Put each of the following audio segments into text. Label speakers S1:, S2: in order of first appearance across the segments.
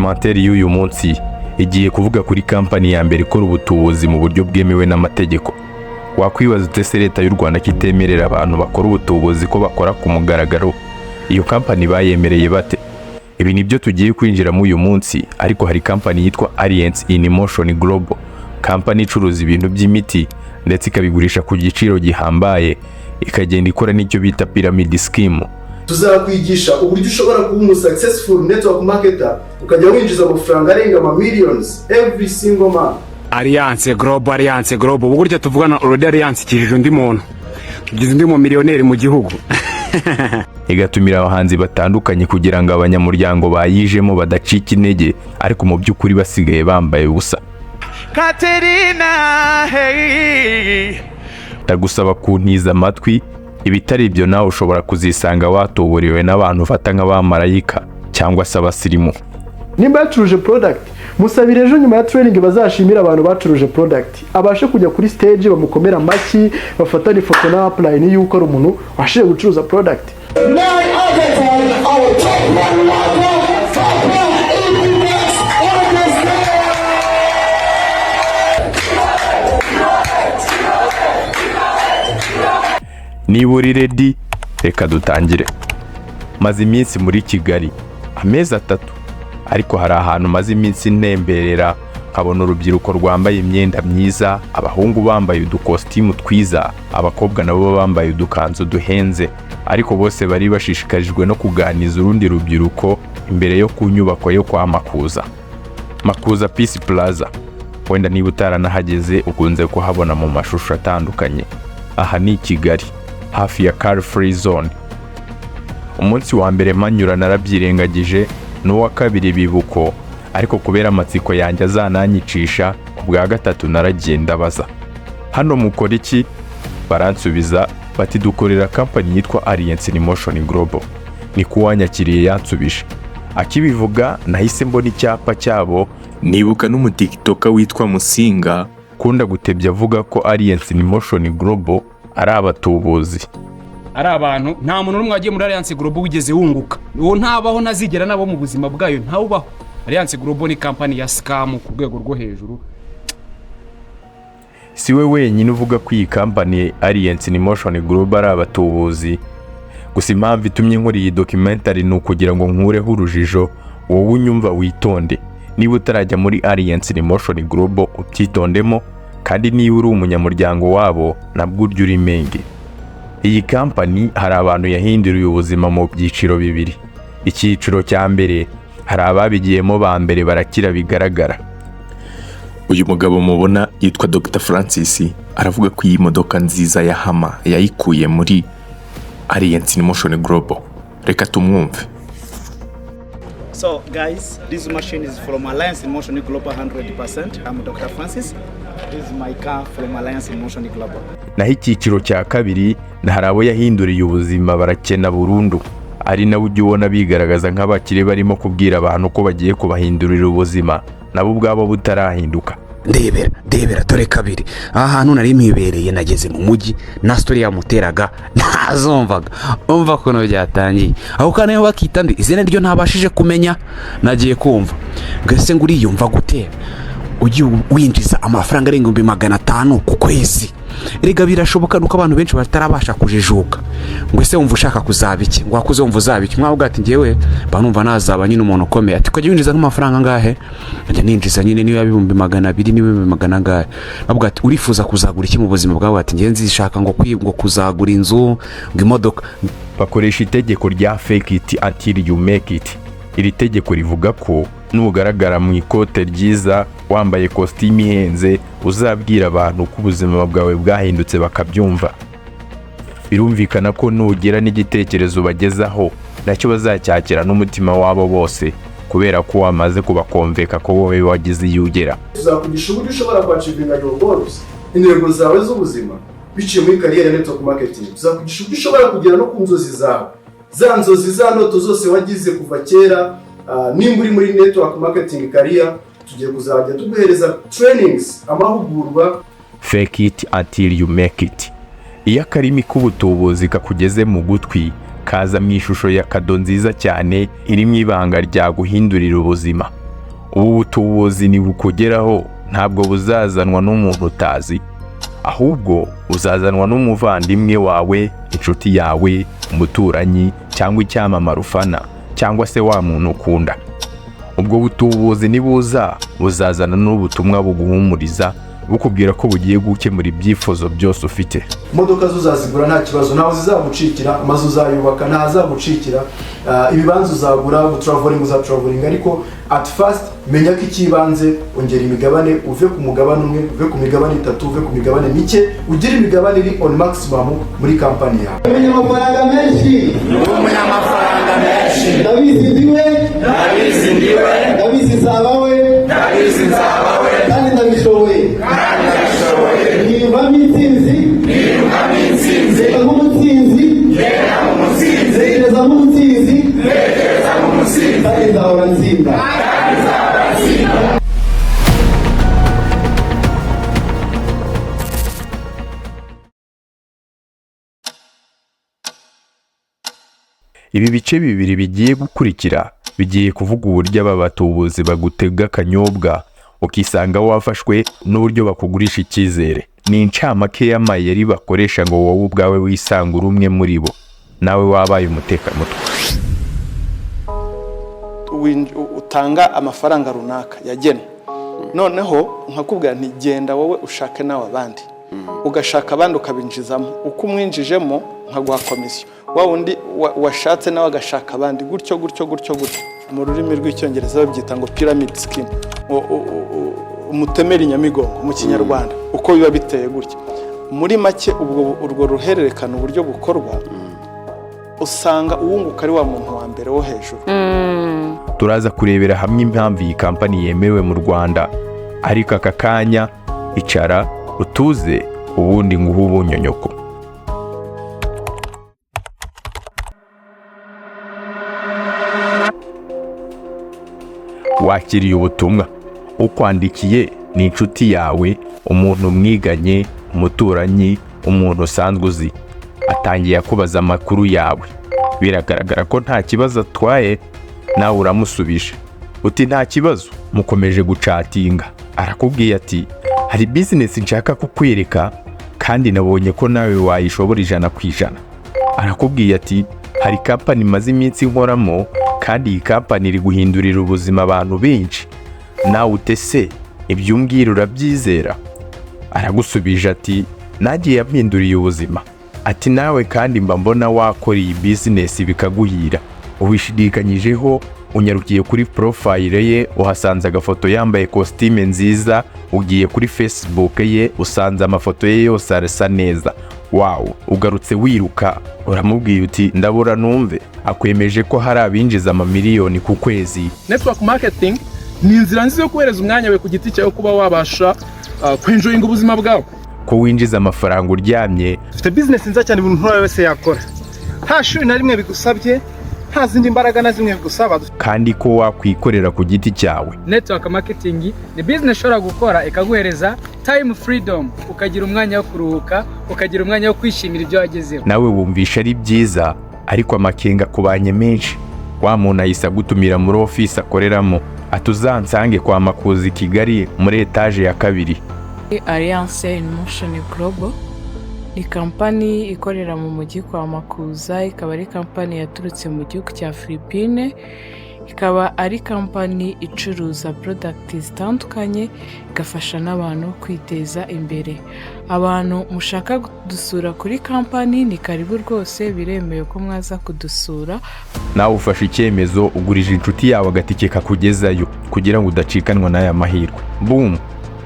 S1: Documentary y'uyu munsi igiye kuvuga kuri kampani ya mbere ikora ubutubuzi mu buryo bwemewe n'amategeko. Wakwibaza ute leta y'u Rwanda kitemerera abantu bakora ubutubuzi ko bakora ku mugaragaro? Iyo kampani bayemereye bate? Ibi nibyo tugiye kwinjiramo uyu munsi, ariko hari kampani yitwa Alliance in Motion Global, kampani icuruza ibintu by'imiti ndetse ikabigurisha ku giciro gihambaye, ikagenda ikora n'icyo bita pyramid scheme.
S2: Tuzakwigisha uburyo ushobora kuba umu successful network marketer ukajya winjiza amafaranga arenga ama millions every single month.
S3: Alliance Global uburyo tuvugana already Alliance kirije undi muntu tugize undi mu miliyoneri mu gihugu.
S1: Igatumira abahanzi batandukanye kugira ngo abanyamuryango bayijemo badacika intege, ariko mu by'ukuri basigaye bambaye ubusa.
S3: Katerina hey,
S1: ndagusaba kuntiza amatwi, ibitari ibyo nawe ushobora kuzisanga watoburiwe n'abantu ufata nk'abamarayika cyangwa se abasirimu.
S2: Nimba yacuruje product, musabire ejo nyuma ya training bazashimira abantu bacuruje product, abashe kujya kuri stage bamukomera amashyi, bafatana ifoto na upline y'uko ari umuntu washiye gucuruza product.
S1: Niba uri ready, reka dutangire. Maze iminsi muri Kigali, amezi 3, ariko hari ahantu maze iminsi ntemberera nkabona urubyiruko rwambaye imyenda myiza, abahungu bambaye udukositimu twiza, abakobwa nabo bambaye udukanzu duhenze, ariko bose bari bashishikarijwe no kuganiza urundi rubyiruko imbere yo ku nyubako yo kwa Makuza Peace Plaza. Wenda niba utaranahageze ukunze kuhabona mu mashusho atandukanye. Aha ni Kigali, hafi ya Car Free Zone. Umunsi wa mbere manyura narabyirengagije, n'uwa kabiri bibuko, ariko kubera amatsiko yanjye azananyicisha, ubwa gatatu naragenda baza, hano mukora iki? Baransubiza bati dukorera kampani yitwa Alliance in Motion Global. Ni kuwanyakiriye yansubije. Akibivuga nahise mbona icyapa cyabo, nibuka n'umutikitoka witwa Musinga kunda gutebya avuga ko Alliance in Motion Global ari abatubuzi,
S3: ari abantu. Nta muntu n'umwe wagiye muri Alliance Global wigeze wunguka, uwo ntabaho nazigera nabo mu buzima bwayo ntawubaho. Alliance Global ni kampani ya scam ku rwego rwo hejuru.
S1: Si we wenyine uvuga ko iyi kampani Alliance in Motion Global ari abatubuzi. Gusa impamvu itumye nkora iyi documentary ni ukugira ngo nkureho urujijo, wowe unyumva witonde. Niba utarajya muri Alliance in Motion Global ubyitondemo, kandi niba uri umunyamuryango wabo nabwo urya uri menge. Iyi kampani hari abantu yahinduriye ubuzima mu byiciro bibiri. Icyiciro cya mbere hari ababigiyemo ba mbere barakira bigaragara. Uyu mugabo mubona yitwa Dr. Francis, aravuga ko iyi modoka nziza ya Hama yayikuye muri Alliance in Motion Global. Reka tumwumve.
S4: So guys, this machine is from Alliance in Motion Global 100%. I'm Dr. Francis. This is my car from Alliance in Motion Global.
S1: Naho icyiciro cya kabiri hari abo yahinduriye ubuzima barakena burundu, ari nawe ujya ubona bigaragaza nk'abakire barimo kubwira abantu ko bagiye kubahindurira ubuzima nabo ubwabo butarahinduka.
S5: Ndebera dore kabiri aha hantu nari mwibereye, nageze mu mujyi na story yamuteraga ntazumvaga, umva kono byatangiye aho kana yo bakita ndi izina ryo ntabashije kumenya, nagiye kumva ngese nguri yumva gute ugiye winjiza amafaranga arenga 500 ku kwezi. Erega birashoboka nuko abantu benshi batarabasha kujijuka. Ngo ese wumva ushaka kuzaba iki? Ngo wakuze wumva uzaba iki? Mwavuga ati ngewe banumva nazaba nyine umuntu ukomeye. Ati kwaje winjiza nk'amafaranga ngahe? Njya ninjiza nyine niba 200,000 niba 200 ngahe. Bavuga ati urifuza kuzagura iki mu buzima bwawe? Ati ngiye nzishaka ngo kuzagura inzu, ngo imodoka.
S1: Bakoresha itegeko rya fake it until you make it. Iri tegeko rivuga ko nugaragara mu ikote ryiza wambaye costume ihenze uzabwira abantu ko ubuzima bwawe bwahindutse bakabyumva. Birumvikana ko nugera n'igitekerezo bagezaho nacyo bazacyakira n'umutima wabo bose, kubera ko wamaze kubakomveka ko wowe wagize iyugera.
S2: Tuzakugisha uburyo ushobora kwachivinga your goals, intego zawe z'ubuzima biciye muri career network marketing. Tuzakugisha uburyo ushobora kugera no ku nzozi zawe, za nzozi za ndoto zose wagize kuva kera. Nimba uri muri network marketing career, tugiye kuzajya tuguhereza trainings, amahugurwa.
S1: Fake it until you make it. Iyo akarimi k'ubutubuzi kakugeze mu gutwi, kaza mu ishusho ya kado nziza cyane iri mu ibanga rya guhindurira ubuzima. ubu butubuzi ni bukugeraho ntabwo buzazanwa n'umuntu utazi, ahubwo uzazanwa n'umuvandimwe wawe, inshuti yawe, umuturanyi cyangwa icyamamare ufana cyangwa se wa muntu ukunda. Ubwo butubuzi nibuza buzazana n'ubutumwa buguhumuriza bukubwira ko bugiye gukemura ibyifuzo byose ufite.
S2: Imodoka zo uzazigura nta kibazo, nawe zizagucikira, amazu uzayubaka ntazagucikira, ibibanza uzagura, uzatraveling, ariko at first menya ko ikibanze ongera imigabane, uve ku mugabane umwe, uve ku migabane 3, uve ku migabane mike, ugira imigabane iri on maximum muri company yawe.
S6: Umenya amafaranga menshi,
S4: umenya amafaranga menshi,
S6: ndabizi ndiwe, ndabizi nzabawe, kandi ndabishoboye, niyumvamo intsinzi, reka nk'umutsinzi, ntekereza nk'umutsinzi, kandi nzahora nzinda.
S1: Ibi bice bibiri bigiye gukurikira bigiye kuvuga uburyo aba batubuzi bagutega akanyobwa ukisanga wafashwe n'uburyo bakugurisha icyizere. Ni incamake y'amayeri bakoresha ngo wowe ubwawe wisanga uri umwe muri bo, nawe wabaye umutekamutwe.
S7: Utanga amafaranga runaka yagenwe, noneho nkakubwira nti genda wowe ushake nawe abandi, ugashaka abandi ukabinjizamo, uko umwinjijemo nkaguha komisiyo, wa wundi washatse nawe agashaka abandi, gutyo mu rurimi rw'icyongereza babyita ngo pyramid scheme, umutemeri nyamigongo mu kinyarwanda, uko biba biteye gutya. Muri make urwo ruhererekana uburyo bukorwa, usanga uwunguka ari wa muntu wa mbere wo hejuru.
S1: Turaza kurebera hamwe impamvu iyi kampani yemewe mu Rwanda, ariko aka kanya icara utuze ubundi nguhe ubunyonyoko. Wakiriye ubutumwa, ukwandikiye ni inshuti yawe, umuntu mwiganye, umuturanyi, umuntu usanzwe uzi. Atangiye kubaza amakuru yawe, biragaragara ko nta kibazo atwaye, nawe uramusubije uti nta kibazo. Mukomeje gucatinga, arakubwiye ati hari business nshaka kukwereka kandi nabonye ko nawe wayishobora 100%. Arakubwiye ati hari company maze iminsi nkoramo kandi iyi company iri guhindurira ubuzima abantu benshi, nawe utese ibyo umbwira urabyizera? Aragusubije ati nagiye yampinduriye ubuzima, ati nawe kandi mba mbona wakora iyi business bikaguhira. Ubishidikanyijeho unyarukiye kuri profile ye, uhasanze agafoto yambaye costume nziza, ugiye kuri Facebook ye usanze amafoto ye yose arasa neza. Wow, ugarutse wiruka uramubwiye uti ndabura numve. Akwemeje ko hari abinjiza amamiliyoni ku kwezi.
S8: Network marketing ni inzira nziza yo kuhereza umwanya we ku giti cyawe kuba wabasha kwinjoyinga ubuzima bwawe,
S1: ko winjiza amafaranga uryamye.
S6: Ufite business nziza cyane umuntu wese yakora, nta shuri na rimwe bigusabye, nta zindi mbaraga na zimwe bigusaba,
S1: kandi ko wakwikorera ku giti cyawe.
S9: Network marketing ni business ushobora gukora ikaguhereza time freedom, ukagira umwanya wo kuruhuka, ukagira umwanya wo kwishimira ibyo wagezeho.
S1: Nawe wumvisha ari byiza, ariko amakenga kubanye menshi. Wa muntu ahise gutumira muri office akoreramo, atuzansange kwa Makuzi Kigali muri etage ya 2.
S10: Alliance in Motion Global ni kampani ikorera mu mujyi kwa Makuza, ikaba ari kampani yaturutse mu gihugu cya Philippines, ikaba ari kampani icuruza product zitandukanye, igafasha n'abantu kwiteza imbere. Abantu mushaka kudusura kuri kampani ni karibu rwose, biremewe ko mwaza kudusura.
S1: Nawe ufashe icyemezo, ugurije inshuti yawe agatike kakugezayo kugira ngo udacikanwa n'aya mahirwe. Boom,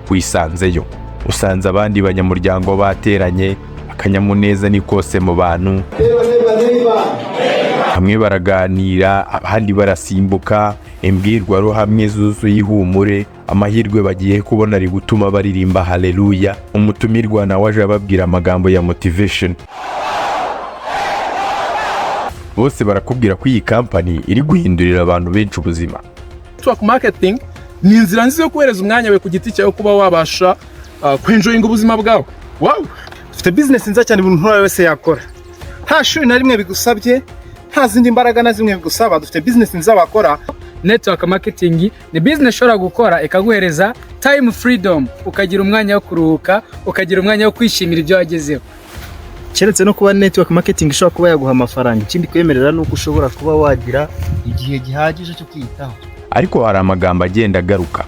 S1: wisanzeyo. Usanze abandi banyamuryango bateranye, akanyamuneza ni kose mu bantu. Hamwe baraganira, abandi barasimbuka, imbwirwaruhamwe zuzuye ihumure, amahirwe bagiye kubona ari gutuma baririmba haleluya. Umutumirwa nawe aje ababwira amagambo ya motivation. Bose barakubwira ko iyi company iri guhindurira abantu benshi ubuzima.
S8: Network marketing ni inzira nziza yo kuhereza umwanya we ku giti cyawe kuba wabasha kwinjoyinga ubuzima bwawe. Wow,
S6: ufite business nziza cyane umuntu wese yakora, nta shuri na rimwe bigusabye, nta zindi mbaraga na zimwe bigusaba. Dufite business nziza wakora,
S9: network marketing ni business ushobora gukora ikaguhereza time freedom, ukagira umwanya wo kuruhuka, ukagira umwanya wo kwishimira ibyo wagezeho.
S11: Keretse no kuba network marketing ishobora kuba yaguha amafaranga, ikindi kwemerera nuko ushobora kuba wagira igihe gihagije cyo kwitaho.
S1: Ariko hari amagambo agenda agaruka: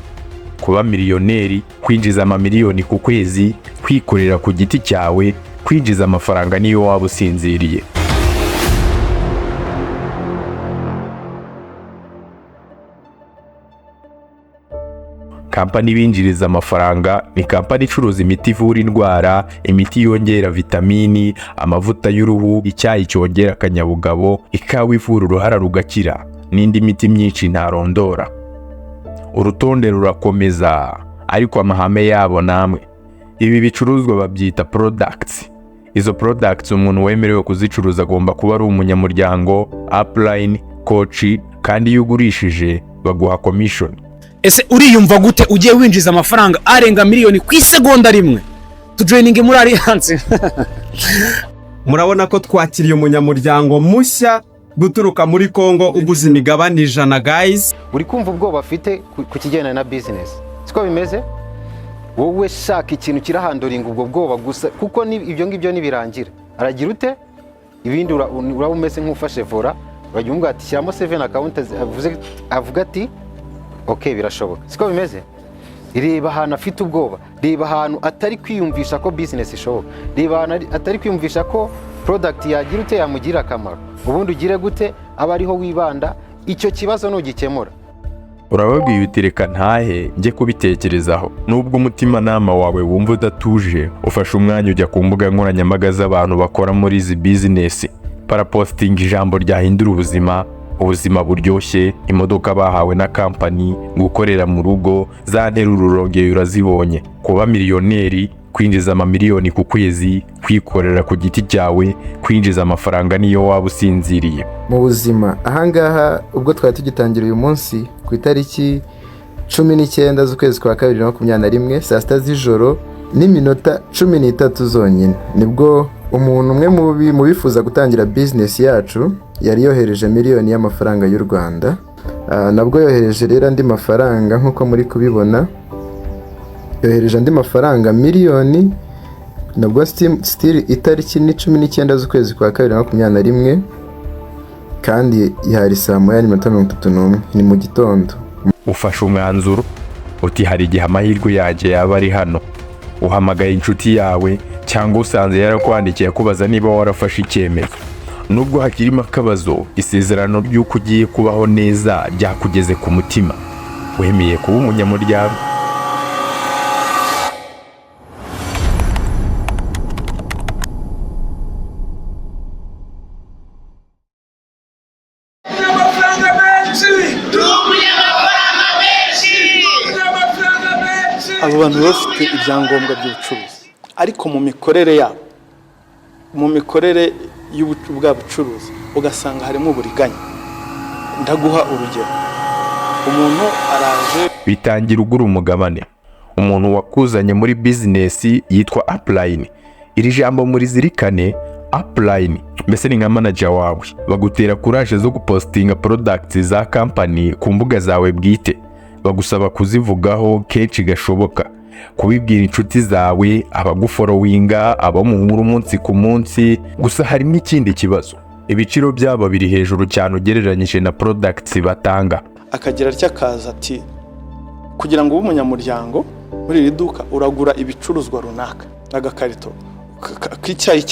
S1: kuba miliyoneri, kwinjiza amamiliyoni ku kwezi, kwikorera ku giti cyawe, kwinjiza amafaranga niyo waba usinziriye. Kampani binjiriza amafaranga ni kampani icuruza imiti ivura indwara, imiti yongera vitamini, amavuta y'uruhu, icyayi cyongera akanyabugabo, ikawa ivura uruhara rugakira, n'indi miti myinshi ntarondora. Urutonde rurakomeza, ariko amahame yabo namwe. Ibi bicuruzwa babyita products. Izo products umuntu wemerewe kuzicuruza agomba kuba ari umunyamuryango, upline, coach, kandi iyo ugurishije baguha commission.
S5: Ese uriyumva gute ugiye winjiza amafaranga arenga miliyoni ku isegonda rimwe? Tujoininge muri Alliance.
S12: Murabona ko twakiriye umunyamuryango mushya guturuka muri Kongo uguze imigabane 100 guys.
S13: Uri kumva ubwoba afite ku kijyana na business. Siko bimeze? Wowe shaka ikintu kirahandoringa ubwo bwoba gusa kuko ibyo ngibyo nibirangira. Aragira ute? Ibindi urabumeze nk'ufashe vora, urajyumva ati shyiramo 7 account avuga ati okay birashoboka. Siko bimeze? Reba ahantu afite ubwoba, reba ahantu atari kwiyumvisha ko business ishoboka, reba ahantu atari kwiyumvisha ko product yagira ute yamugira akamaro. Ubundi ugire gute aba ariho wibanda, icyo kibazo nugikemura.
S1: Urababwiye uti reka ntahe njye kubitekerezaho. Nubwo umutima nama wawe wumva udatuje, ufashe umwanya ujya ku mbuga nkoranyambaga z'abantu bakora muri izi business, paraposting ijambo ryahindura ubuzima buryoshye, imodoka bahawe na kampani, gukorera mu rugo, za nteruro urongeye urazibonye. Kuba miliyoneri, kwinjiza amamiliyoni ku kwezi, kwikorera ku giti cyawe, kwinjiza amafaranga niyo waba usinziriye.
S2: Mu buzima ahangaha ubwo twari tugitangira uyu munsi ku itariki 19 z'ukwezi kwa 2021 saa 6 z'ijoro n'iminota 13 zonyine, nibwo umuntu umwe mu bifuza gutangira business yacu yari yohereje miliyoni y'amafaranga y'u Rwanda. Nabwo yohereje rero andi mafaranga nk'uko muri kubibona, yohereje andi mafaranga miliyoni, nabwo still itariki 19 z'ukwezi kwa 2021 kandi yari saa 9:31 ni mu gitondo.
S1: Ufashe umwanzuro uti hari igihe amahirwe yaje yaba ari hano. Uhamagaye inshuti yawe cyangwa usanze yarakwandikiye kubaza niba warafashe icyemezo. Nubwo hakirimo akabazo, isezerano ry'uko ugiye kubaho neza ryakugeze ku mutima. Wemeye kuba umunyamuryango.
S7: Abo bantu bafite ibyangombwa by'ubucuruzi, ariko mu mikorere yabo, mu mikorere y'ubwa bucuruzi ugasanga harimo uburiganya. Ndaguha urugero: umuntu araje
S1: bitangira ugura umugabane, umuntu wakuzanye muri business yitwa upline. Iri jambo muri zirikane, upline mbese ni nka manager wawe, bagutera courage zo gupostinga products za company ku mbuga zawe bwite, bagusaba kuzivugaho kenshi gashoboka, kubibwira inshuti zawe, abagufollowinga, abamuhura umunsi ku munsi. Gusa hari n'ikindi kibazo: ibiciro byabo biri hejuru cyane ugereranyije na products batanga.
S7: Akagira cyakaza ati kugira ngo ube umunyamuryango muri iri duka uragura ibicuruzwa runaka, agakarito k'icyayi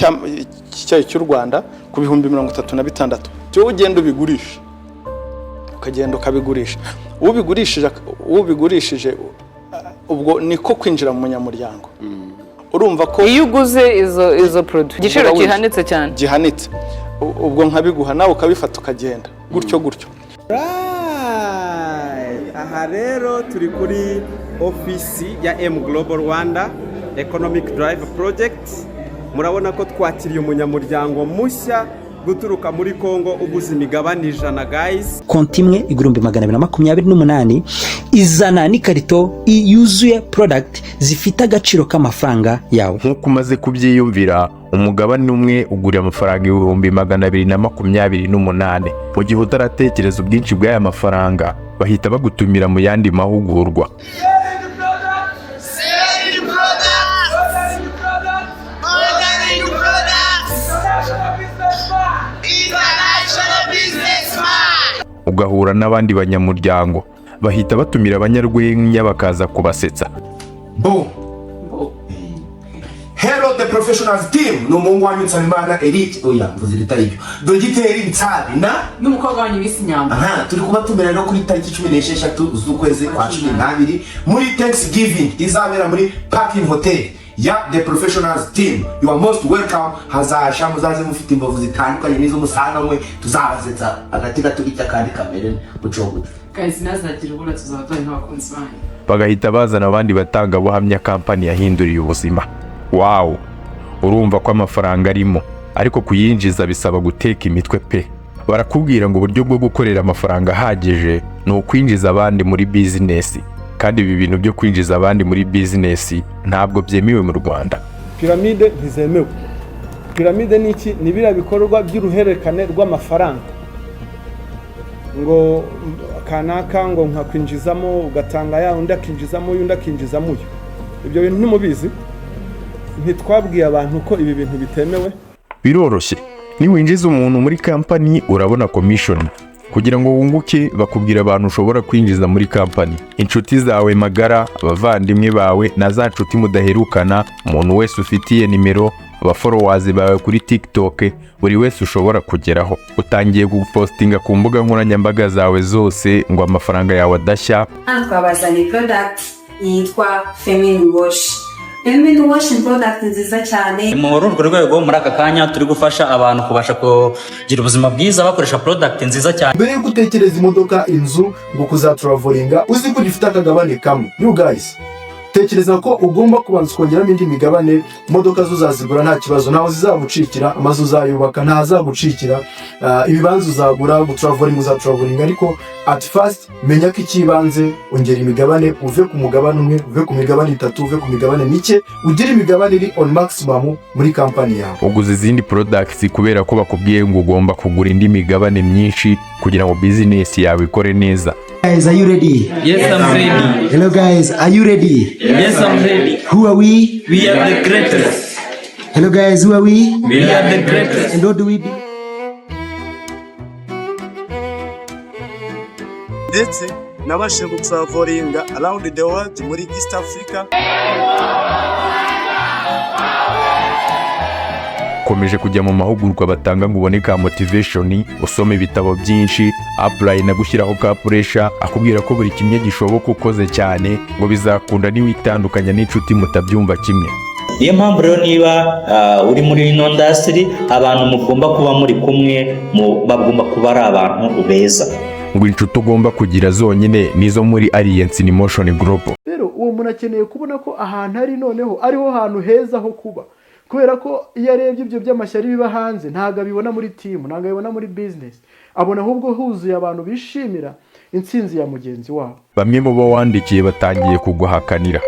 S7: cy'u Rwanda ku 36,000, cyo ugenda ubigurisha, ukagenda ukabigurisha. Ubigurishije ubwo niko kwinjira mu munyamuryango. Urumva ko
S10: iyo uguze izo product igiciro kihanitse cyane,
S7: gihanitse, ubwo nkabiguha nawe ukabifata ukagenda gutyo.
S12: Aha rero turi kuri ofisi ya Global Rwanda Economic Drive Project. Murabona ko twakiriye umunyamuryango mushya guturuka muri Kongo uguze imigabane 100 guys.
S14: Konti imwe igurumbi 228 izana n'ikarito yuzuye product zifite agaciro k'amafaranga yawe.
S1: Nkuko umaze kubyiyumvira, umugabane umwe ugura amafaranga 228,000, mu gihe utaratekereza ubwinshi bw'aya mafaranga bahita bagutumira mu yandi mahugurwa. Ugahura n'abandi banyamuryango bahita batumira abanyarwenya bakaza kubasetsa.
S15: Boom. Hello the professionals team. N'umuhungu wanyu Nsabimana Eric. Oya mvuze ibyo. Dogiteri Bitsabi na
S10: n'umukobwa wanyu bisi Nyamba.
S15: Aha, turi kubatumira no kuri tariki 16 z'ukwezi kwa 12 muri Thanksgiving izabera muri Parking Hotel ya the professionals team. You are most welcome. Hazasha muzaze mufite imbavu zitandukanye n'izo musanamwe tuzabazetsa agati gatugicya kandi kamere bucogo.
S10: Guys, nazagira ubura tuzabavanye n'abakunzi banyu.
S1: Bagahita bazana abandi batanga buhamya kampani yahinduriye ubuzima. Wow, urumva ko amafaranga arimo, ariko kuyinjiza bisaba guteka imitwe pe. Barakubwira ngo uburyo bwo gukorera amafaranga ahagije ni ukwinjiza abandi muri business, kandi ibi bintu byo kwinjiza abandi muri business ntabwo byemewe mu Rwanda.
S7: Piramide ntizemewe. Piramide ni iki? Ni biriya bikorwa by'uruhererekane rw'amafaranga, ngo kanaka ngo nkakwinjizamo ugatanga ya undi akinjizamo undi akinjizamo. Ibyo bintu ntimubizi? Ntitwabwiye abantu ko ibi bintu bitemewe?
S1: Biroroshye. Niwinjiza umuntu muri kampani urabona commission. Kugira ngo wunguke bakubwira abantu ushobora kwinjiza muri kampani. Inshuti zawe magara, abavandimwe bawe na za nshuti mudaherukana, umuntu wese ufitiye nimero, abafollowers bawe kuri TikTok, buri wese ushobora kugeraho. Utangiye gupostinga ku mbuga nkoranyambaga zawe zose ngo amafaranga yawe adashya.
S16: Twabazanye product yitwa Feminine Wash. Feminine Wash ni product nziza cyane.
S17: Mu urwo rwego muri aka kanya turi gufasha abantu kubasha kugira ubuzima bwiza bakoresha product nziza cyane.
S2: Mbere yo gutekereza imodoka, inzu, ngo kuzatravelinga, uzi ko gifite akagabane kamwe. You guys, tekereza ko ugomba kubanza kongeramo indi migabane. Imodoka zo uzazigura nta kibazo, naho zizagucikira, amazu uzayubaka nta zagucikira, ibibanza uzagura, uzatravelinga, ariko at first menya ko ikibanze ongera imigabane, uve ku mugabane umwe, uve ku migabane 3, uve ku migabane mike, ugira imigabane iri on maximum muri company yawe.
S1: Uguze izindi products kubera ko bakubwiye ngo ugomba kugura indi migabane myinshi kugira ngo business yawe ikore neza.
S14: Guys, are you ready?
S17: Yes, I'm ready.
S14: Hello guys, are you ready?
S17: Yes, I'm ready.
S14: Who are we?
S17: We are the greatest.
S14: Hello guys, who are we?
S17: We are the greatest.
S14: And what do we do?
S18: Ndetse nabashe gutravelinga around the world muri East Africa.
S1: Komeje kujya mu mahugurwa batanga ngo uboneka motivation, usome ibitabo byinshi, apply na gushyiraho ka pressure, akubwira ko buri kimwe gishoboka ukoze cyane ngo bizakunda niwitandukanya n'inshuti mutabyumva kimwe.
S17: Iyo mpamvu rero niba uri muri ino industry abantu mugomba kuba muri kumwe bagomba kuba ari abantu beza.
S1: Ngo inshuti ugomba kugira zonyine nizo muri Alliance in Motion Global.
S2: Rero uwo muntu akeneye kubona ko ahantu ari noneho ariho hantu heza ho kuba, kubera ko iyo arebye ibyo by'amashyari biba hanze ntago abibona muri team, ntago abibona muri business, abona ahubwo huzuye abantu bishimira intsinzi ya mugenzi wabo.
S1: Bamwe mu bo wandikiye batangiye kuguhakanira.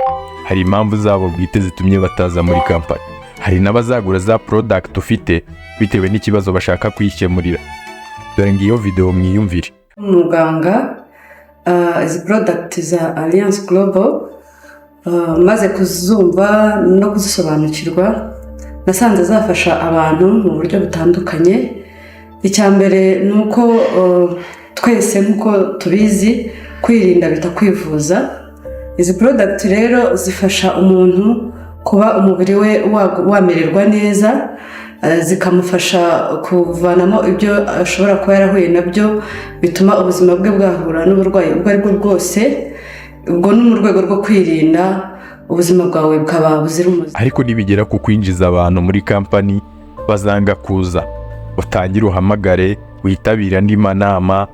S1: Hari impamvu zabo bwite zitumye bataza muri kampani. Hari n'abazagura za product ufite bitewe n'ikibazo bashaka kwikemurira. Dore ngiyo video mwiyumvire.
S16: Umuganga izi product za Alliance Global maze kuzumva no kuzisobanukirwa, nasanze zafasha abantu mu buryo butandukanye. Icyambere nuko twese nkuko tubizi kwirinda bita kwivuza. Izi product rero zifasha umuntu kuba umubiri we wamererwa neza, zikamufasha kuvanamo ibyo ashobora kuba yarahuye nabyo bituma ubuzima bwe bwahura n'uburwayi ubwo aribwo bwose. Ubwo ni mu rwego rwo kwirinda ubuzima bwawe bukaba buzira umuze.
S1: Ariko nibigera ku kwinjiza abantu muri kampani bazanga kuza, utangira uhamagare, witabira andi manama.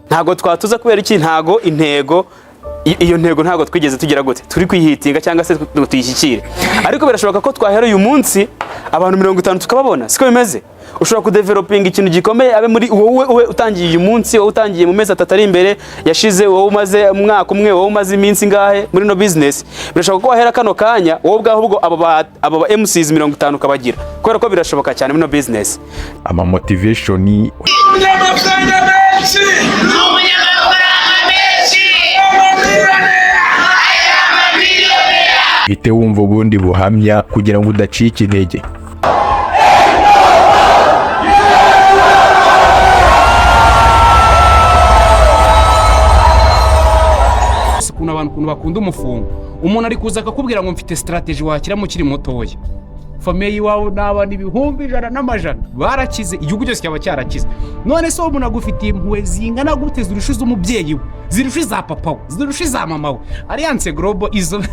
S5: Ntago twatuza kubera iki? Ntago intego iyo ntego ntago twigeze tugira gute turi kwihitinga cyangwa se tuyishyikire, ariko birashoboka ko twahera uyu munsi abantu 50 tukababona. Siko bimeze?
S19: ushobora kudevelopinga ikintu gikomeye abe muri wowe utangiye uyu munsi, wowe utangiye mu mezi 3 ari imbere yashize, wowe umaze umwaka umwe, wowe umaze iminsi ngahe muri no business, birashoboka ko wahera kano kanya wowe ubwaho ubwo aba MCs 50 kabagira, kubera ko birashoboka cyane muri no business.
S1: Ama motivation ni
S20: umunyamafaranga menshi,
S1: ite wumva ubundi buhamya kugira ngo udacika intege.
S3: Kuna abantu kuntu bakunda umufungo, umuntu ari kuza akakubwira ngo mfite strategy wakira mu kiri mutoya, famille iwawe n'abana ibihumbi ijana n'amajana barakize, igihugu cyose cyaba cyarakize. None se umuntu agufitiye impuhwe zingana gute zirushiza umubyeyi we, zirushiza papa we, zirushiza mama we? Alliance Global izo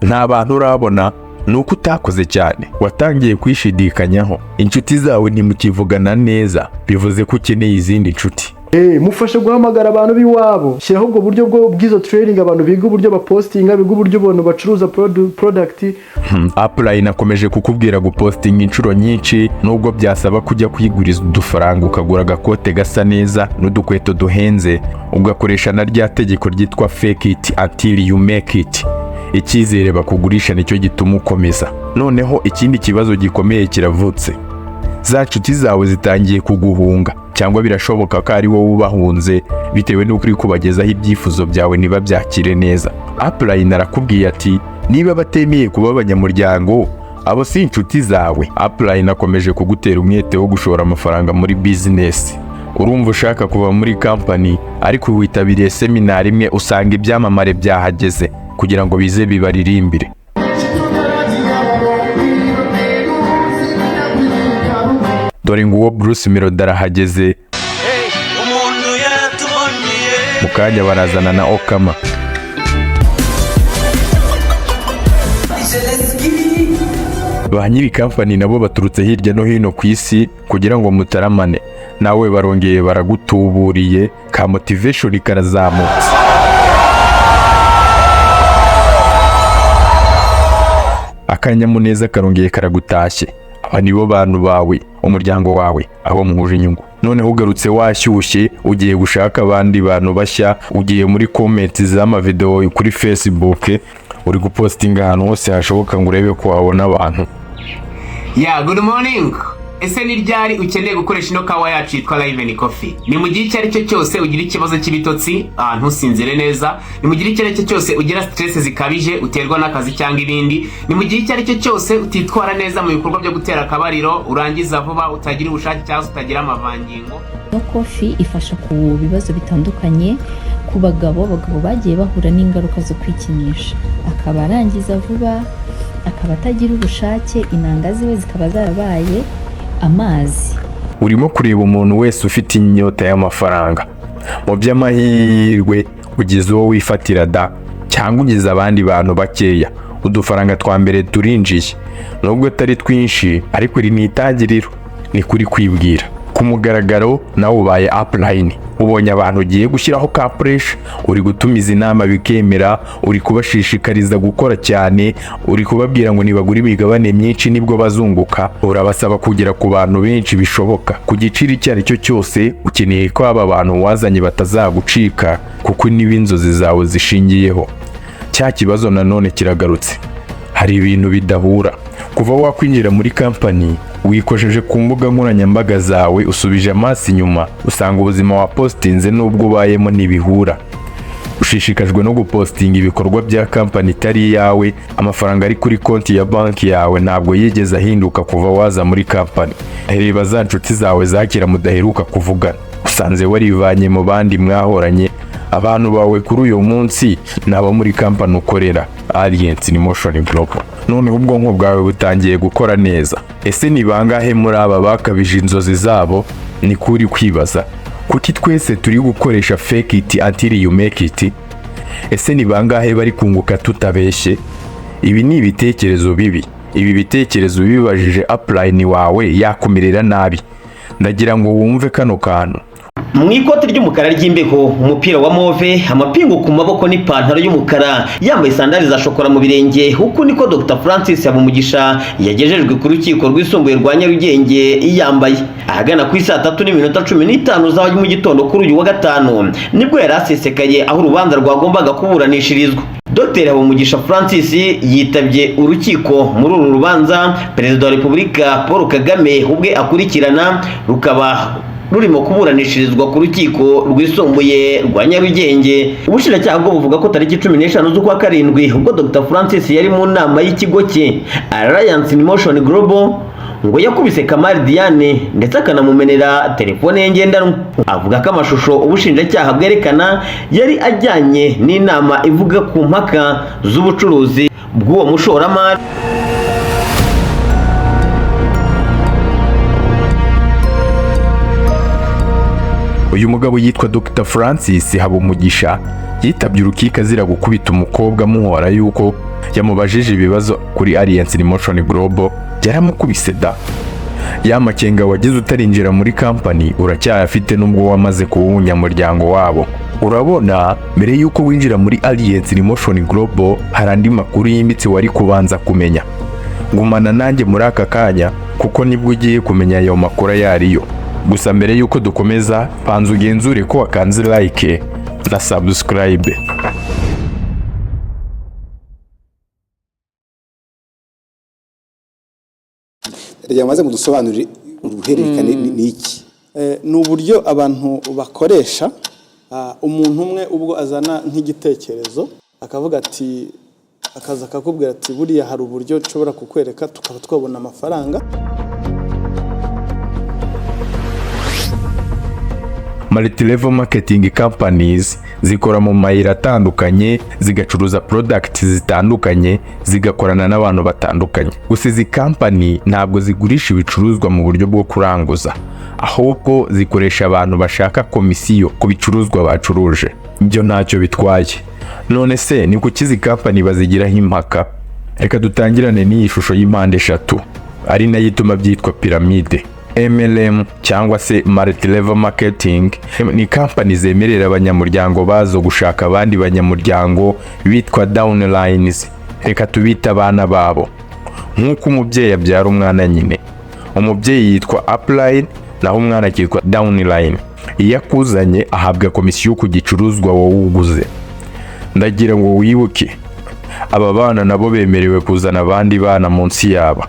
S1: nta bantu urabona, nuko utakoze cyane, watangiye kwishidikanyaho, inshuti zawe ntimukivugana neza, bivuze ko ukeneye izindi nshuti.
S2: Mufashe guhamagara abantu b'iwabo, shyiraho ubwo buryo bw'izo training, abantu biga uburyo bapostinga, biga uburyo abantu bacuruza product.
S1: Upline akomeje kukubwira gupostinga inshuro nyinshi, nubwo byasaba kujya kwiguriza udufaranga ukagura agakote gasa neza n'udukweto duhenze, ugakoresha na rya tegeko ryitwa fake it until you make it. Icyizere bakugurisha nicyo gituma ukomeza. Noneho ikindi kibazo gikomeye kiravutse, za nshuti zawe zitangiye kuguhunga, cyangwa birashoboka ko ari wowe ubahunze bitewe n'uko uri kubagezaho ibyifuzo byawe niba byakire neza. Upline arakubwiye ati niba batemeye kuba abanyamuryango, abo si inshuti zawe. Upline akomeje kugutera umwete wo gushora amafaranga muri business. Urumva ushaka kuva muri company ariko witabiriye seminar imwe usanga ibyamamare byahageze kugira ngo bize bibaririmbire. Dore nguwo Bruce Melody arahageze, mu kanya barazana na Okama. Ba nyiri company nabo baturutse hirya no hino ku isi kugira ngo mutaramane, nawe barongeye baragutuburiye, ka motivation karazamutse. Akanyamuneza karongeye karagutashye. Aba nibo bantu bawe, umuryango wawe, abo muhuje inyungu. Noneho ugarutse washyushye, ugiye gushaka abandi bantu bashya, ugiye muri comments z'ama video kuri Facebook, uri gupostinga ahantu hose hashoboka ngo urebe ko wabona abantu.
S5: Good morning. Ese ni ryari ukeneye gukoresha ino kawa yacu yitwa Live Coffee? Ni mu gihe cyari cyo cyose ugira ikibazo cy'ibitotsi, ntusinzire neza, ni mu gihe cyari cyo cyose ugira stress zikabije uterwa n'akazi cyangwa ibindi, ni mu gihe cyari cyo cyose utitwara neza mu bikorwa byo gutera akabariro, urangiza vuba, utagira ubushake cyangwa utagira amavangingo.
S21: No coffee ifasha ku bibazo bitandukanye ku bagabo bagiye bahura n'ingaruka zo kwikinisha, akaba arangiza vuba, akaba atagira ubushake, inanga ziwe zikaba zarabaye amazi.
S1: Urimo kureba umuntu wese ufite inyota y'amafaranga, mu by'amahirwe ugize uwo wifatira da, cyangwa ugize abandi bantu bakeya. Udufaranga twa mbere turinjiye, nubwo atari twinshi ariko iri ni itangiriro, ni kuri kwibwira. Ku mugaragaro nawe ubaye upline, ubonye abantu ugiye gushyiraho ka pressure, uri gutumiza inama bikemera, uri kubashishikariza gukora cyane, uri kubabwira ngo nibagura imigabane myinshi nibwo bazunguka, urabasaba kugera ku bantu benshi bishoboka ku giciro icyo ari cyo cyose. Ukeneye ko aba bantu wazanye batazagucika kuko niba inzozi zawe zishingiyeho. Cya kibazo nanone kiragarutse, hari ibintu bidahura. Kuva wakwinjira muri company wikojeje ku mbuga nkoranyambaga zawe, usubije amaso inyuma, usanga ubuzima wa postinze n'ubwo ubayemo ntibihura. Ushishikajwe no gupostinga ibikorwa bya company itari yawe, amafaranga ari kuri konti ya banki yawe ntabwo yigeze ahinduka kuva waza muri company. Reba za nshuti zawe zakira mudaheruka kuvugana, usanze warivanye mu bandi mwahoranye. Abantu bawe kuri uyu munsi nabo muri company ukorera, Alliance Motion Global. None ubwonko bwawe butangiye gukora neza. Ese ni bangahe muri aba bakabije inzozi zabo? Ni kuri kwibaza, kuki twese turi gukoresha fake it until you make it? Ese ni bangahe bari kunguka tutabeshye? Ibi ni ibitekerezo bibi. Ibi bitekerezo bibajije upline wawe yakumirira nabi. Ndagira ngo wumve kano kantu.
S4: mu ikoti ry'umukara ry'imbeho, umupira wa move, amapingu ku maboko n'ipantaro y'umukara, yambaye sandali za shokora mu birenge. Uku niko Dr Francis Habumugisha yagejejwe ku rukiko rwisumbuye rwa Nyarugenge yambaye. Ahagana ku 3:15 za mu gitondo kuri uyu wa gatanu nibwo yari asesekaye aho urubanza rwagombaga kuburanishirizwa. Dr Habumugisha Francis yitabye urukiko. Muri uru rubanza Perezida wa Repubulika Paul Kagame ubwe akurikirana, rukaba rurimo kuburanishirizwa ku rukiko rwisumbuye rwa Nyarugenge. Ubushinjacyaha bwo buvuga ko tariki 15 z'ukwa karindwi ubwo Dr Francis yari mu nama y'ikigo cye Alliance in Motion Global ngo yakubise Kamari Diane ndetse akanamumenera telefone ye ngendanwa. Avuga ko amashusho ubushinjacyaha bwerekana yari ajyanye n'inama ivuga ku mpaka z'ubucuruzi bw'uwo mushoramari.
S1: Uyu mugabo yitwa Dr Francis Habumugisha yitabye urukiko azira gukubita umukobwa amuhora yuko yamubajije ibibazo kuri Alliance in Motion Global. Yaramukubise da. Yamakenga wagize utarinjira muri company uracyayafite nubwo wamaze kuba umunyamuryango wabo. Urabona, mbere yuko winjira muri Alliance in Motion Global hari andi makuru yimbitse wari kubanza kumenya. Gumana nanjye muri aka kanya kuko nibwo ugiye kumenya ayo makuru yariyo. Gusa mbere yuko dukomeza, panza ugenzure ko wakanze like na subscribe.
S22: Yamaze mudusobanurire uruhererekane ni iki?
S7: Ni uburyo abantu bakoresha. Umuntu umwe ubwo azana nk'igitekerezo akavuga ati, akaza akakubwira ati buriya hari uburyo nshobora kukwereka tukaba twabona amafaranga.
S1: Multi-level marketing companies zikora mu mayira atandukanye, zigacuruza products zitandukanye, zigakorana n'abantu batandukanye. Gusa izi company ntabwo zigurisha ibicuruzwa mu buryo bwo kuranguza, ahubwo zikoresha abantu bashaka komisiyo ku bicuruzwa bacuruje. Ibyo ntacyo bitwaye. None se ni kuki izi company bazigiraho impaka? Reka dutangirane n'iyi shusho y'impande eshatu, ari nayo ituma byitwa piramide. MLM cyangwa se multi-level marketing ni company zemerera abanyamuryango bazo gushaka abandi banyamuryango bitwa downlines. Reka tubita abana babo. Nk'uko umubyeyi abyara umwana nyine, umubyeyi yitwa upline naho umwana akitwa downline. Iyo akuzanye ahabwa komisiyo ku gicuruzwa wowe uguze. Ndagira ngo wibuke, aba bana nabo bemerewe kuzana abandi bana munsi yaba.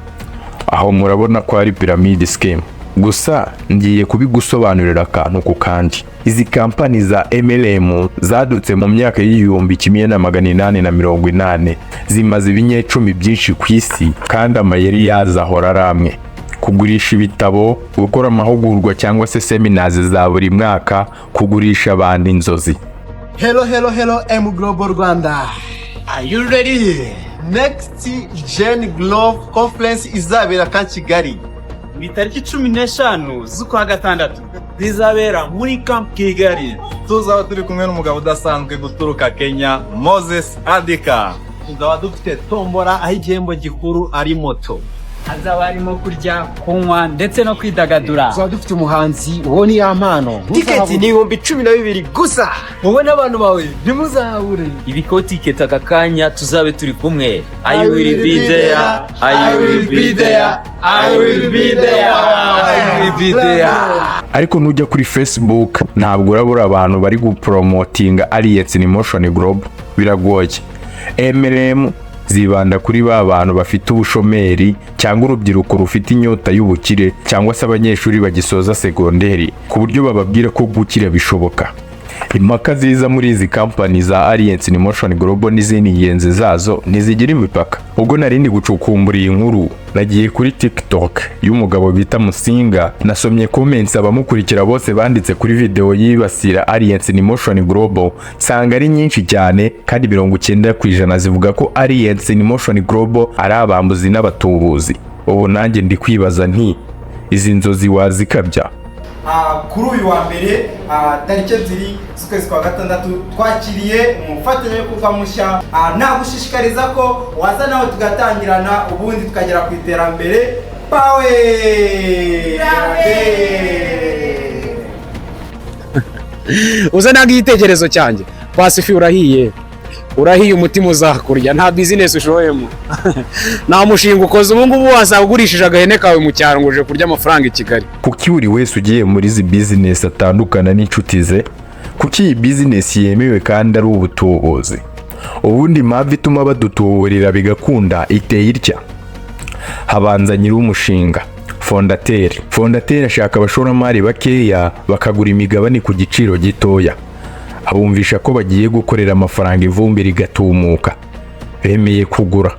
S1: Aho murabona ko ari pyramid scheme. Gusa ngiye kubigusobanurira akantu ku kandi. Izi company za MLM zadutse mu myaka y'igihumbi 1880, zimaze ibinyecumi byinshi ku isi kandi amayeri yazahora aramwe. Kugurisha ibitabo, gukora amahugurwa cyangwa se seminars za buri mwaka, kugurisha abantu inzozi.
S2: Hello M Global Rwanda. Are you ready? Next Gen Global Conference izabera ka Kigali.
S23: Ni tariki 15 z'ukwa gatandatu. Zizabera muri Camp Kigali.
S24: Tuzaba turi kumwe n'umugabo udasanzwe guturuka Kenya, Moses Adika.
S23: Tuzaba dufite tombora aho igihembo gikuru ari moto.
S9: Hazaba harimo kurya, kunywa ndetse no kwidagadura.
S23: Tuzaba dufite umuhanzi uwo ni yampano.
S9: Tiketi ni 12,000 gusa. Wowe n'abantu bawe ntimuzahure.
S23: Ibiko ticket aka kanya tuzabe turi kumwe. I will be there. I will be there. I will be there. I will be there.
S1: Ariko nujya kuri Facebook ntabwo urabura abantu bari gupromotinga Alliance in Motion Global. Biragoye. MLM zibanda kuri ba bantu bafite ubushomeri cyangwa urubyiruko rufite inyota y'ubukire cyangwa se abanyeshuri bagisoza segonderi, ku buryo bababwira ko gukira bishoboka. Impaka ziza muri izi company za Alliance in Motion Global n'izindi ngenzi zazo ntizigira imipaka. Ubwo narindi gucukumbura iyi nkuru, nagiye kuri TikTok y'umugabo bita Musinga, nasomye comments abamukurikira bose banditse kuri video yibasira Alliance in Motion Global, sanga ari nyinshi cyane kandi 90% zivuga ko Alliance in Motion Global ari abambuzi n'abatubuzi. Ubu nanjye ndi kwibaza nti izi nzozi wazikabya?
S25: Kuri uyu wa mbere tariki 2 z'ukwezi kwa gatandatu twakiriye umufatanyabikorwa mushya. Nagushishikariza ko waza nawe tugatangirana ubundi tukagera ku iterambere pawe.
S3: uza ntabwo igitekerezo cyanjye Pasifi urahiye umutima uzakurya nta business ushoyemo nta mushinga ukoze ubu ngubu wasaba ugurishije agahene kawe mu cyaro ngo uje kurya amafaranga i Kigali.
S1: Kuki buri wese ugiye muri izi business atandukana n'inshuti ze? Kuki iyi business yemewe kandi ari ubutubuzi? Ubundi impamvu ituma badutuburira bigakunda iteye itya. Habanza nyiri umushinga fondateri ashaka abashoramari bakeya bakagura imigabane ku giciro gitoya, abumvisha ko bagiye gukorera amafaranga ivumbi rigatumuka, bemeye kugura.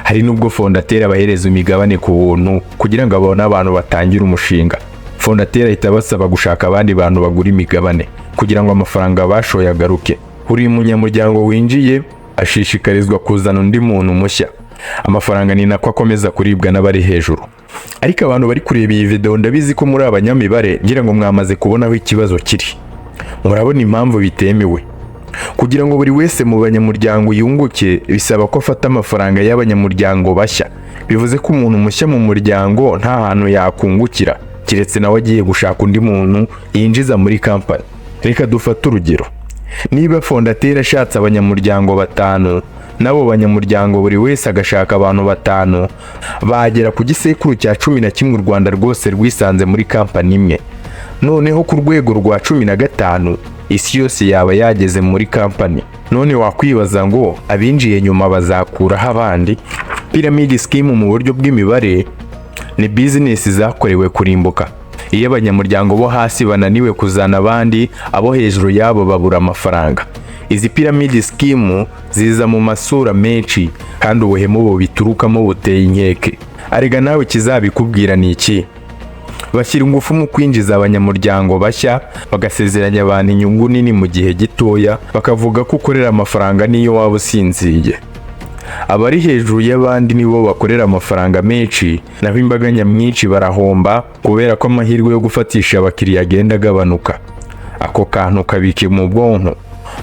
S1: Hari nubwo fondateri abahereza imigabane ku buntu kugira ngo abone abantu batangira umushinga. Fondateri ahita basaba gushaka abandi bantu bagura imigabane kugira ngo amafaranga bashoye agaruke. Buri munyamuryango winjiye ashishikarizwa kuzana undi muntu mushya, amafaranga ni nako akomeza kuribwa n'abari hejuru. Ariko abantu bari kureba iyi video ndabizi ko muri abanyamibare ngira ngo mwamaze kubonaho ikibazo kiri. Murabona impamvu bitemewe. Kugira ngo buri wese mu banyamuryango yunguke bisaba ko afata amafaranga y'abanyamuryango bashya. Bivuze ko umuntu mushya mu muryango nta hantu yakungukira kiretse nawe agiye gushaka undi muntu yinjiza muri company. Reka dufate urugero. Niba fondateri ashatse abanyamuryango 5, nabo banyamuryango buri wese agashaka abantu 5, bagera ku gisekuru cya 11 u Rwanda rwose rwisanze muri company imwe. Noneho ku rwego rwa 15 isi yose yaba yageze muri company. None wakwibaza ngo abinjiye nyuma bazakuraho abandi? Pyramid scheme mu buryo bw'imibare ni business zakorewe kurimbuka. Iyo abanyamuryango bo hasi bananiwe kuzana abandi, abo hejuru yabo babura amafaranga. Izi pyramid scheme ziza mu masura menshi kandi ubuhemu bo biturukamo buteye inkeke. Arega nawe kizabikubwira ni iki? Bashyira ingufu mu kwinjiza abanyamuryango bashya, bagasezeranya abantu inyungu nini mu gihe gitoya, bakavuga ko ukorera amafaranga niyo waba usinziye. Abari hejuru y'abandi nibo bakorera amafaranga menshi, naho imbaga nyamwinshi barahomba kubera ko amahirwe yo gufatisha abakiriya agenda agabanuka. Ako kantu kabike mu bwonko.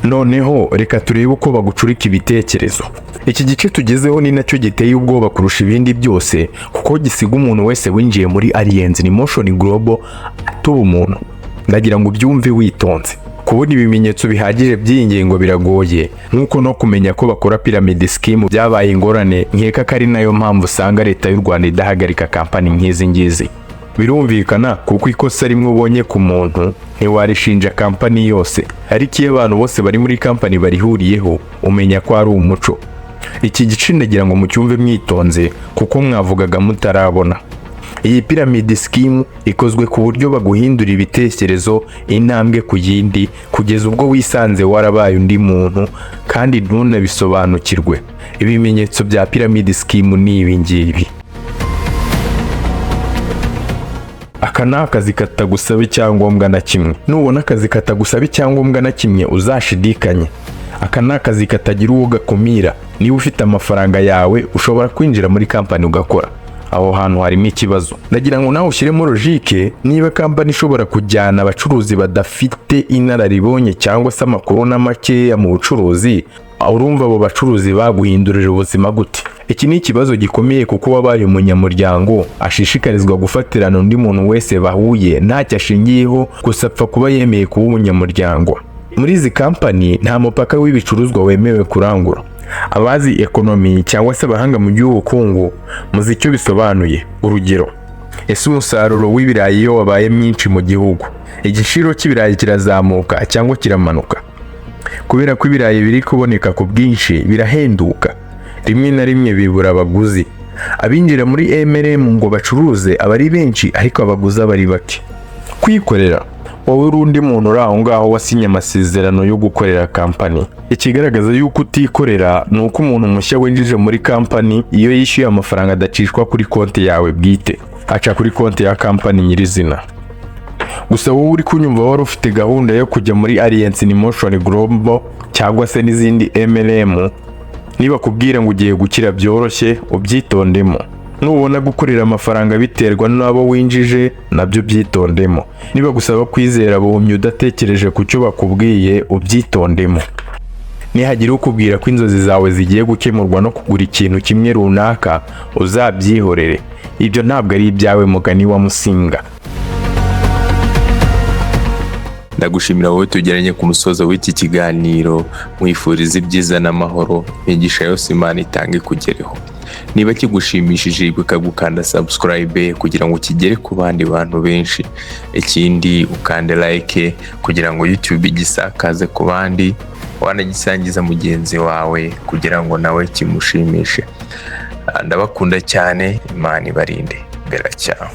S1: Noneho reka turebe uko bagucurika ibitekerezo. Iki gice tugezeho ni nacyo giteye ubwoba kurusha ibindi byose, kuko gisiga umuntu wese winjiye muri Alliance in Motion Global tuba umuntu. Ndagira ngo ubyumve witonze. Kubona ibimenyetso bihagije by'ingengo biragoye, nkuko no kumenya ko bakora pyramid scheme byabaye ingorane. Nkeka ko ari nayo mpamvu usanga leta y'u Rwanda idahagarika kampani nk'izi ngizi. Birumvikana kuko ikosa rimwe ubonye ku muntu ntiwarishinja kampani yose, ariko iyo abantu bose bari muri kampani barihuriyeho umenya ko ari umuco. Iki gice ndagira ngo mucyumve mwitonze kuko mwavugaga mutarabona. Iyi pyramid scheme ikozwe ku buryo baguhindura ibitekerezo intambwe ku yindi kugeza ubwo wisanze warabaye undi muntu kandi ntunabisobanukirwe. Ibimenyetso bya pyramid scheme ni ibi ngibi. Aka ni akazi katagusaba icyangombwa na kimwe. Nubona akazi katagusaba icyangombwa na kimwe uzashidikanye. Aka ni akazi katagira uwo gakumira. Niba ufite amafaranga yawe ushobora kwinjira muri kampani ugakora. Aho hantu harimo ikibazo. Ndagira ngo nawe ushyiremo logique. Niba kampani ishobora kujyana abacuruzi badafite inararibonye cyangwa se amakuru na makeya mu bucuruzi, urumva abo bacuruzi baguhindurira ubuzima gute? Iki ni ikibazo gikomeye kuko wabaye umunyamuryango ashishikarizwa gufatirana undi muntu wese bahuye ntacyo ashingiyeho, gusa apfa kuba yemeye kuba umunyamuryango. Muri izi kampani nta mupaka w'ibicuruzwa wemewe kurangura. Abazi ekonomi cyangwa se abahanga mu by'ubukungu muzi icyo bisobanuye. Urugero, ese umusaruro w'ibirayi iyo wabaye mwinshi mu gihugu, igiciro cy'ibirayi kirazamuka cyangwa kiramanuka? Kubera ko ibirayi biri kuboneka ku bwinshi birahenduka, rimwe na rimwe bibura abaguzi. Abinjira muri MLM ngo bacuruze abari benshi ariko abaguzi abari bake. Kwikorera, wowe uri undi muntu uri aho ngaho wasinye amasezerano yo gukorera kampani. Ikigaragaza yuko utikorera ni uko umuntu mushya winjije muri kampani iyo yishyuye amafaranga adacishwa kuri konti yawe bwite, aca kuri konti ya kampani nyirizina. Gusa wowe uri kunyumva wari ufite gahunda yo kujya muri Alliance in Motion Global cyangwa se n'izindi MLM, niba kubwira ngo ugiye gukira byoroshye ubyitondemo. Nubona gukorera amafaranga biterwa n'abo winjije nabyo byitondemo. Niba gusaba kwizera bomye udatekereje ku cyo bakubwiye ubyitondemo. Nihagira ukubwira ko inzozi zawe zigiye gukemurwa no kugura ikintu kimwe runaka uzabyihorere. Ibyo ntabwo ari ibyawe mugani wa Musinga. Ndagushimira wowe tugeranye ku musozo w'iki kiganiro, mwifuriza ibyiza n'amahoro, imigisha yose Imana itange kugereho. Niba kigushimishije ukagukanda subscribe kugira ngo kigere ku bandi bantu benshi, ikindi ukande like kugira ngo YouTube igisakaze ku bandi, wanagisangiza mugenzi wawe kugira ngo nawe kimushimishe. Ndabakunda cyane, Imana ibarinde. Bera cyane.